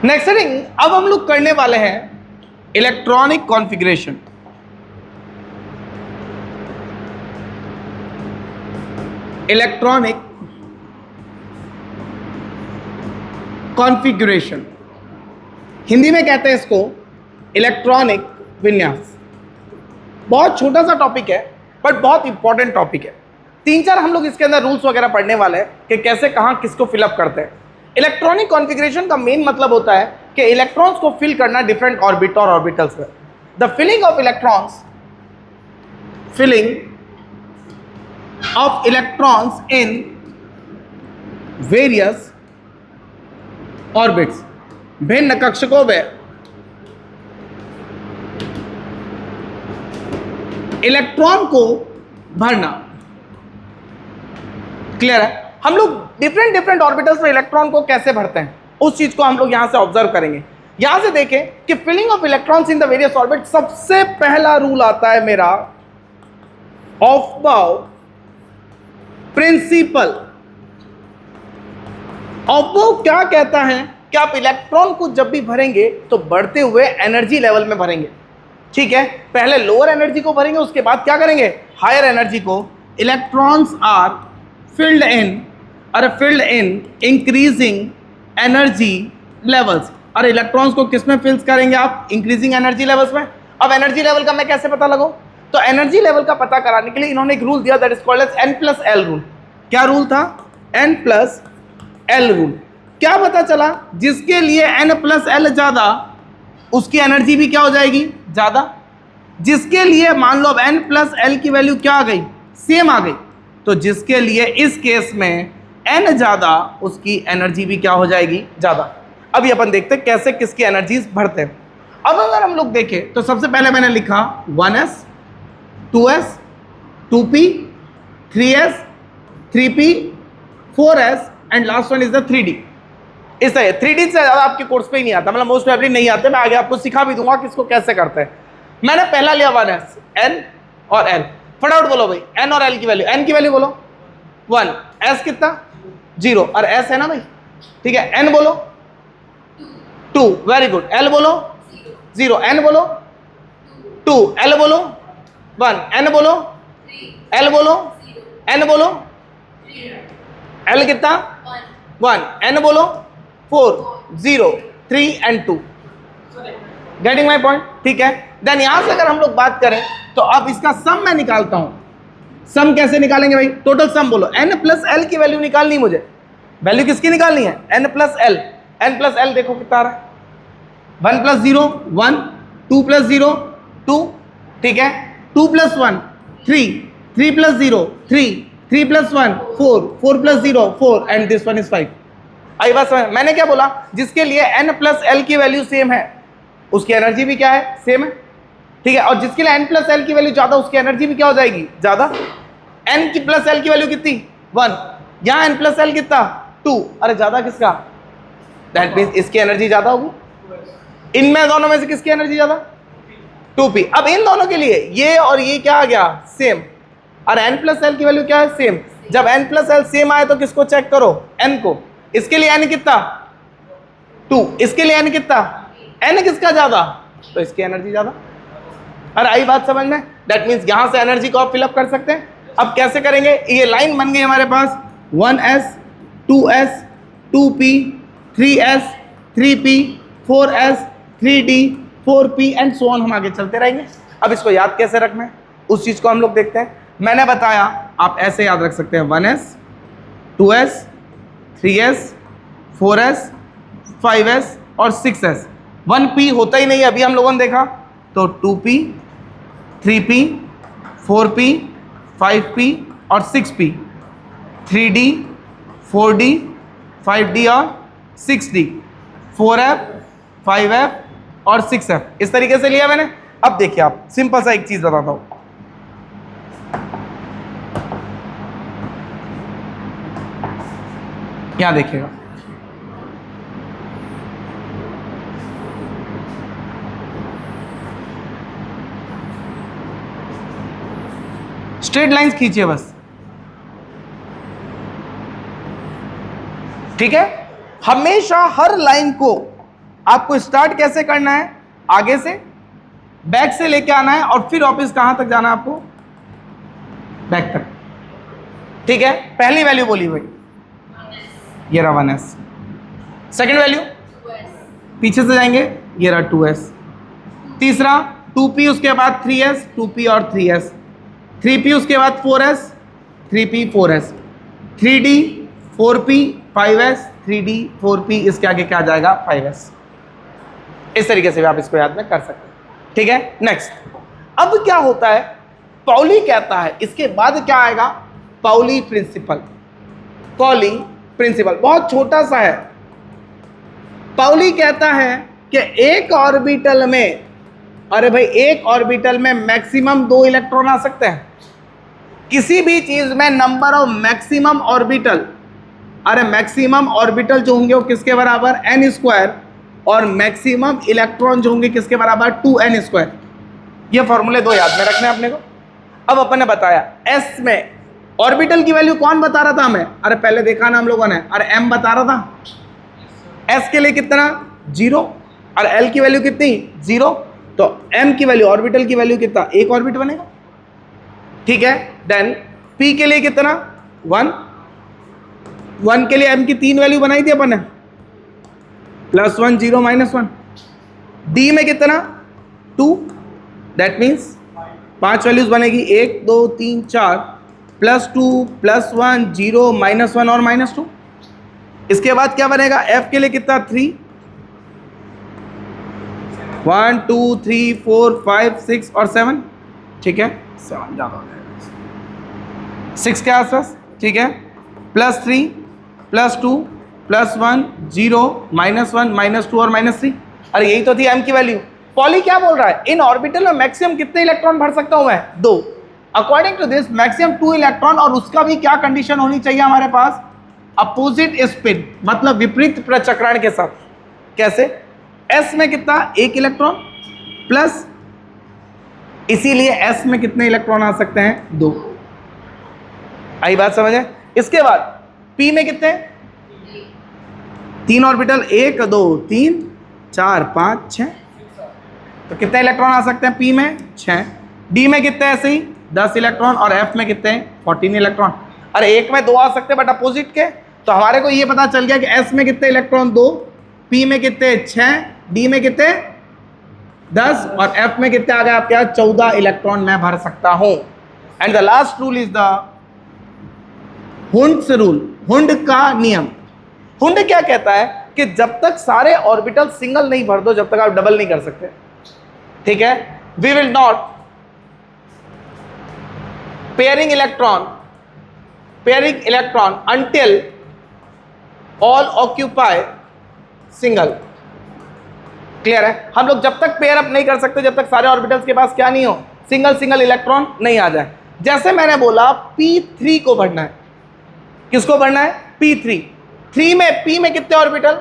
Next thing अब हम लोग करने वाले हैं electronic configuration. Electronic configuration Hindi में कहते हैं इसको इलेक्ट्रॉनिक विन्यास। बहुत छोटा सा टॉपिक है बट बहुत इंपॉर्टेंट टॉपिक है। 3-4 हम लोग इसके अंदर रूल्स वगैरह पढ़ने वाले हैं कि कैसे कहां किसको फिलअप करते हैं। इलेक्ट्रॉनिक कॉन्फ़िगरेशन का मेन मतलब होता है कि इलेक्ट्रॉन्स को फिल करना डिफरेंट ऑर्बिट और ऑर्बिटल्स में। The filling of electrons in various orbits, भिन्न कक्षकों में इलेक्ट्रॉन को भरना। क्लियर है? हम लोग डिफरेंट ऑर्बिटल्स में इलेक्ट्रॉन को कैसे भरते हैं उस चीज को हम लोग यहां से ऑब्जर्व करेंगे। यहां से देखें कि filling of electrons in the various orbit, सबसे पहला रूल आता है मेरा ऑफबाउ प्रिंसिपल। ऑफबाउ क्या कहता है कि आप इलेक्ट्रॉन को जब भी भरेंगे तो बढ़ते हुए एनर्जी लेवल में भरेंगे। ठीक है, पहले लोअर एनर्जी को भरेंगे, उसके बाद क्या करेंगे, हायर एनर्जी को। Electrons are filled in increasing energy levels. और इलेक्ट्रॉन्स को किस में फिल्स करेंगे आप, इंक्रीजिंग एनर्जी लेवल्स में। अब एनर्जी लेवल का मैं कैसे पता लगाऊं, तो एनर्जी लेवल का पता कराने के लिए इन्होंने एक रूल दिया, that is called as N+L rule. क्या रूल था, N+L रूल। क्या पता चला, जिसके लिए N+L ज्यादा उसकी एनर्जी भी क्या हो जाएगी, ज्यादा। जिसके लिए मान लो अब N+L की वैल्यू क्या आ गई, सेम आ गई, तो जिसके लिए इस केस में N ज्यादा उसकी एनर्जी भी क्या हो जाएगी, ज्यादा। अभी अपन देखते हैं कैसे किसकी एनर्जीज बढ़ते हैं। अब अगर हम लोग देखें तो सबसे पहले मैंने लिखा 1s 2s 2p 3s 3p 4s and last one is the 3d। इस तरह 3d से ज्यादा आपके कोर्स पे ही नहीं आता, मतलब मोस्ट प्रोबेबली नहीं आते। मैं आगे आपको सिखा भी दूंगा कि इसको कैसे करते हैं। मैंने पहला लिया 1s, n और l। फटाफट बोलो भाई, n और l की वैल्यू। n की वैल्यू बोलो 1, s कितना 0 और s है ना भाई, ठीक है। n बोलो 2, वेरी गुड। l बोलो 0, n बोलो 2, l बोलो 1, n बोलो l बोलो n बोलो l कितना 1, n बोलो 4 0 3 एंड 2। गेटिंग माई पॉइंट, ठीक है। देन यहां से अगर हम लोग बात करें तो अब इसका सम मैं निकालता हूं। सम कैसे निकालेंगे भाई, टोटल सम बोलो। N+L की वैल्यू निकालनी, मुझे वैल्यू किसकी निकालनी है, N+L। N+L देखो कितना आ रहा है, 1 + 0 1, 2 + 0 2, ठीक है। 2 + 1 3, 3 + 0 3, 3 + 1 4, 4 + 0 4 एंड दिस वन इज 5। आई बात समझ? मैंने क्या बोला, जिसके लिए N+L की वैल्यू सेम है उसकी एनर्जी भी क्या है, सेम है, ठीक है। और जिसके लिए N+L की वैल्यू ज्यादा उसकी एनर्जी भी क्या हो जाएगी, ज्यादा। N+L की वैल्यू कितनी 1, यहां N+L कितना 2, अरे ज्यादा किसका, दैट मींस इसकी एनर्जी ज्यादा होगी। इनमें दोनों में से किसकी एनर्जी ज्यादा, 2p। अब इन दोनों के लिए ये और ये क्या आ गया, सेम। और N+L की वैल्यू क्या है, सेम। जब N+L सेम आए तो किसको चेक करो, n को। इसके लिए n कितना 2, इसके लिए n कितना, n किसका ज्यादा, तो इसकी एनर्जी ज्यादा। अरे आई बात समझ में? दैट मीन्स यहां से एनर्जी को आप फिलअप कर सकते हैं। अब कैसे करेंगे, ये लाइन बन गई हमारे पास 1s 2s 2p 3s 3p 4s 3d 4p and so on. हम आगे चलते रहेंगे। अब इसको याद कैसे रखना है उस चीज को हम लोग देखते हैं। मैंने बताया आप ऐसे याद रख सकते हैं 1s 2s 3s 4s 5s और 6s। 1p होता ही नहीं, अभी हम लोगों ने देखा, तो 2p 3p 4p 5p और 6p 3d 4d 5d और 6d 4f 5f और 6f। इस तरीके से लिया मैंने। अब देखिए आप, सिंपल सा एक चीज बताता हूं। यहां देखिएगा, स्ट्रेट लाइंस खींचिए बस, ठीक है। हमेशा हर लाइन को आपको स्टार्ट कैसे करना है, आगे से बैक से लेके आना है और फिर वापस कहां तक जाना है आपको, बैक तक। ठीक है, पहली वैल्यू बोली भाई, ये रहा 1s। सेकेंड वैल्यू पीछे से जाएंगे, ये रहा 2s। तीसरा 2p, उसके बाद 3s, 2p और 3s, 3p उसके बाद 4s, 3p 4s, 3d 4p 5s, 3d 4p, इसके आगे क्या आ जाएगा 5s। इस तरीके से भी आप इसको याद में कर सकते हैं। ठीक है, नेक्स्ट। अब क्या होता है, पाउली कहता है, इसके बाद क्या आएगा, पाउली प्रिंसिपल। पाउली प्रिंसिपल बहुत छोटा सा है। पाउली कहता है कि एक ऑर्बिटल में, अरे भाई एक ऑर्बिटल में मैक्सिमम 2 इलेक्ट्रॉन आ सकते हैं। किसी भी चीज में नंबर ऑफ मैक्सिमम ऑर्बिटल, अरे मैक्सिमम ऑर्बिटल जो होंगे वो किसके बराबर, n², और मैक्सिमम इलेक्ट्रॉन जो होंगे किसके बराबर, 2n²। ये फॉर्मूले 2 याद में रखने अपने को। अब अपन ने बताया s में ऑर्बिटल की वैल्यू कौन बता रहा था हमें, अरे पहले देखा ना हम लोगों ने, अरे m बता रहा था। s के लिए कितना 0 और l की वैल्यू कितनी 0, तो m की वैल्यू, ऑर्बिटल की वैल्यू कितना, एक ऑर्बिट बनेगा। ठीक है, देन p के लिए कितना 1, 1 के लिए m की 3 वैल्यू बनाई थी अपन ने, +1 0 -1। d में कितना 2, दैट मीन्स 5 वैल्यूज बनेगी, 1 2 3 4, +2 +1 0 -1 और -2। इसके बाद क्या बनेगा, f के लिए कितना 3, 1 2 3 4 5 6 और 7। ठीक है, 7 ज़्यादा हो जाएगा, 6 के आसपास। ठीक है, +3 +2 +1 0 -1 -2 और -3। अरे यही तो थी m की वैल्यू। पॉली क्या बोल रहा है, इन ऑर्बिटल में मैक्सिमम कितने इलेक्ट्रॉन भर सकता हूं मैं, 2। According to this maximum 2 electron, और उसका भी क्या कंडीशन होनी चाहिए हमारे पास, अपोजिट स्पिन, मतलब विपरीत प्रचक्रण के साथ। कैसे, s में कितना 1 इलेक्ट्रॉन प्लस, इसीलिए s में कितने इलेक्ट्रॉन आ सकते हैं 2। आई बात समझ है। इसके बाद p में कितने, 3 ऑर्बिटल, 1 2 3 4 5 6, तो कितने इलेक्ट्रॉन आ सकते हैं p में 6। d में कितने, ऐसे ही 10 इलेक्ट्रॉन, और f में कितने 14 इलेक्ट्रॉन। अरे एक में 2 आ सकते हैं बट अपोजिट के, तो हमारे को ये पता चल गया कि s में कितने इलेक्ट्रॉन 2, p में कितने 6, d में कितने 10, और f में कितने आ गए आपके यहाँ 14 इलेक्ट्रॉन मैं भर सकता हूं। And the last rule is the Hund's rule, Hund का नियम। हुंड क्या कहता है कि जब तक सारे ऑर्बिटल सिंगल नहीं भर दो, जब तक आप डबल नहीं कर सकते। ठीक है, we will not pairing electron until all occupy single. Clear है, हम लोग जब तक पेयर अप नहीं कर सकते जब तक सारे ऑर्बिटल्स के पास क्या नहीं हो, सिंगल इलेक्ट्रॉन नहीं आ जाए। जैसे मैंने बोला p3 को भरना है, किसको भरना है, p3। 3 में p में कितने ऑर्बिटल,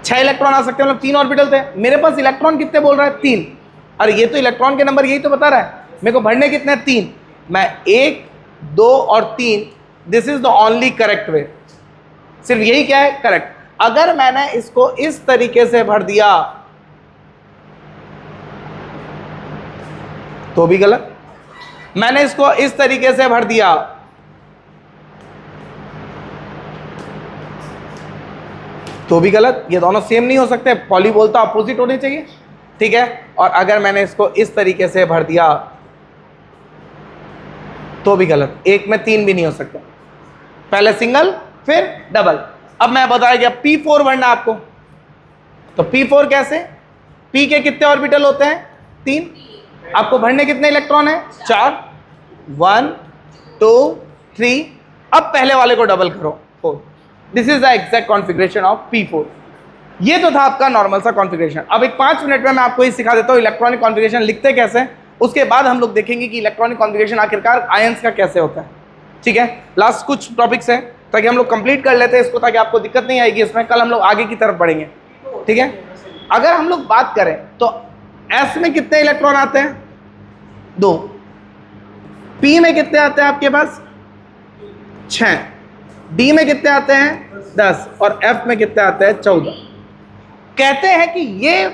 6 इलेक्ट्रॉन आ सकते हैं, मतलब 3 ऑर्बिटल थे। मेरे पास इलेक्ट्रॉन कितने बोल रहा है 3, अरे ये तो इलेक्ट्रॉन के नंबर यही तो बता रहा है, मेरे को भरने कितने हैं 3। मैं 1 2 और 3, this is the only correct way, सिर्फ यही क्या है करेक्ट। अगर मैंने इसको इस तरीके से भर दिया तो भी गलत, मैंने इसको इस तरीके से भर दिया तो भी गलत, ये दोनों सेम नहीं हो सकते, पॉली बोलता अपोजिट होने चाहिए। ठीक है, और अगर मैंने इसको इस तरीके से भर दिया तो भी गलत, एक में 3 भी नहीं हो सकता, पहले सिंगल फिर डबल। अब मैं बताया गया p4 भरना आपको, तो p4 कैसे, p के कितने ऑर्बिटल होते हैं 3, आपको भरने कितने इलेक्ट्रॉन है 4, 1 2 3। अब पहले वाले को डबल करो 4। This is the exact configuration of p4। ये तो था आपका नॉर्मल सा कॉन्फ़िगरेशन। अब एक 5 मिनट में मैं आपको ये सिखा देता हूँ इलेक्ट्रॉनिक कॉन्फ़िगरेशन लिखते कैसे, उसके बाद हम लोग देखेंगे कि इलेक्ट्रॉनिक कॉन्फ़िगरेशन आखिरकार आयंस का कैसे होता है। ठीक है, लास्ट कुछ टॉपिक्स हैं ताकि हम लोग कंप्लीट कर लेते हैं इसको, ताकि आपको दिक्कत नहीं आएगी इसमें, कल हम लोग आगे की तरफ बढ़ेंगे। ठीक है, अगर हम लोग बात करें तो s में कितने इलेक्ट्रॉन आते हैं 2, p में कितने आते हैं आपके पास 6, d में कितने आते हैं 10, और f में कितने आते हैं 14। कहते हैं कि ये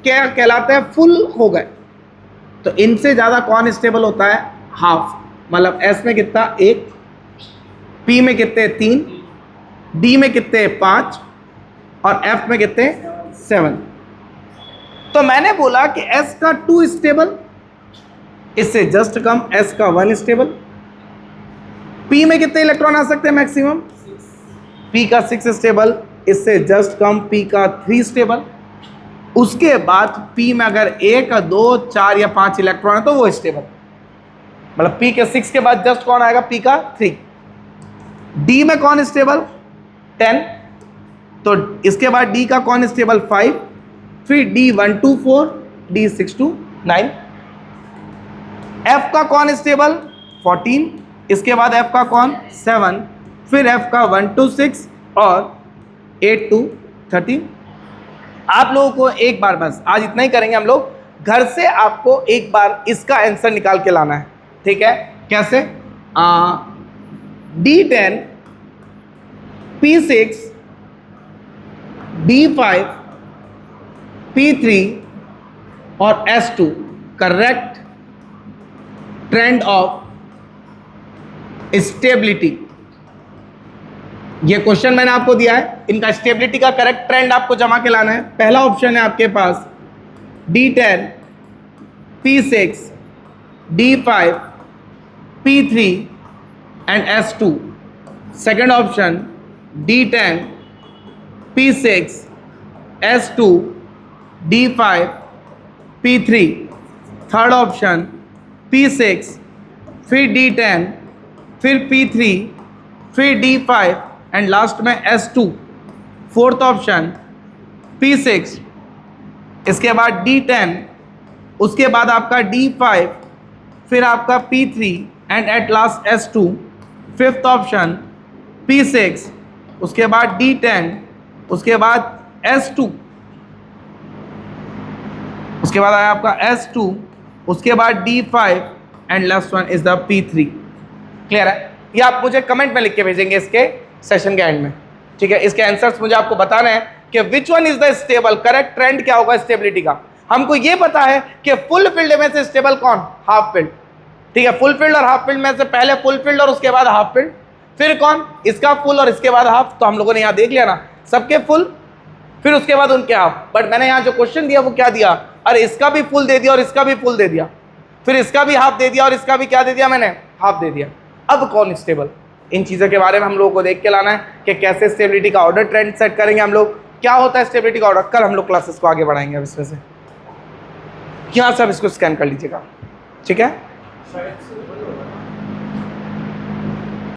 क्या कहलाते हैं, फुल हो गए। तो इनसे ज्यादा कौन स्टेबल होता है, हाफ। मतलब एस में कितना 1, पी में कितने 3, डी में कितने 5 और एफ में कितने 7। तो मैंने बोला कि एस का 2 स्टेबल, इससे जस्ट कम एस का 1 स्टेबल। पी में कितने इलेक्ट्रॉन आ सकते हैं मैक्सिमम, पी का 6 स्टेबल, इससे जस्ट कम पी का 3 स्टेबल। उसके बाद पी में अगर 1, 2, 4 या 5 इलेक्ट्रॉन है तो वो स्टेबल। मतलब पी के 6 के बाद जस्ट कौन आएगा, पी का 3। डी में कौन स्टेबल 10, तो इसके बाद डी का कौन स्टेबल 5, फिर D 1 to 4, D 6 to 9। F का कौन स्टेबल 14, इसके बाद एफ का कौन 7, फिर एफ का 1 to 6 और 8 to 13। आप लोगों को एक बार बस आज इतना ही करेंगे हम लोग, घर से आपको एक बार इसका आंसर निकाल के लाना है, ठीक है। कैसे, D10, P6, D5, P3 और S2 correct trend of stability. ये क्वेश्चन मैंने आपको दिया है, इनका स्टेबिलिटी का करेक्ट ट्रेंड आपको जमा के लाना है। पहला ऑप्शन है आपके पास D10, P6, D5, P3 and S2। Second option D10, P6, S2, D5, P3। Third option P6, फिर D10, फिर P3, फिर D5 एंड लास्ट में S2। फोर्थ ऑप्शन P6, इसके बाद D10, उसके बाद आपका D5, फिर आपका P3 and at last S2। Fifth option P6, उसके बाद D10, उसके बाद S2, उसके बाद आया आपका S2, उसके बाद D5 and last one is the P3। Clear है? ये आप मुझे कमेंट में लिख के भेजेंगे इसके सेशन के एंड में, ठीक है। इसके आंसर्स मुझे आपको बताना है कि which one is the stable, correct trend क्या होगा स्टेबिलिटी का। हमको ये पता है कि फुल फील्ड में से स्टेबल कौन, हाफ फील्ड, ठीक है। फुल फील्ड और हाफ फील्ड में से पहले फुल फील्ड और उसके बाद हाफ फील्ड, फिर कौन, इसका फुल और इसके बाद हाफ। तो हम लोगों ने यहाँ देख लिया ना, सबके फुल फिर उसके बाद उनके हाफ। बट मैंने यहाँ जो क्वेश्चन दिया वो क्या दिया, अरे इसका भी फुल दे दिया और इसका भी फुल दे दिया, फिर इसका भी हाफ दे दिया और इसका भी क्या दे दिया, मैंने हाफ दे दिया। अब कौन स्टेबल, इन चीज़ों के बारे में हम लोगों को देख के लाना है कि कैसे स्टेबिलिटी का ऑर्डर ट्रेंड सेट करेंगे हम लोग, क्या होता है स्टेबिलिटी का ऑर्डर। कल हम लोग क्लासेस को आगे बढ़ाएंगे अब इसमें से। यहाँ से आप इसको स्कैन कर लीजिएगा, ठीक है।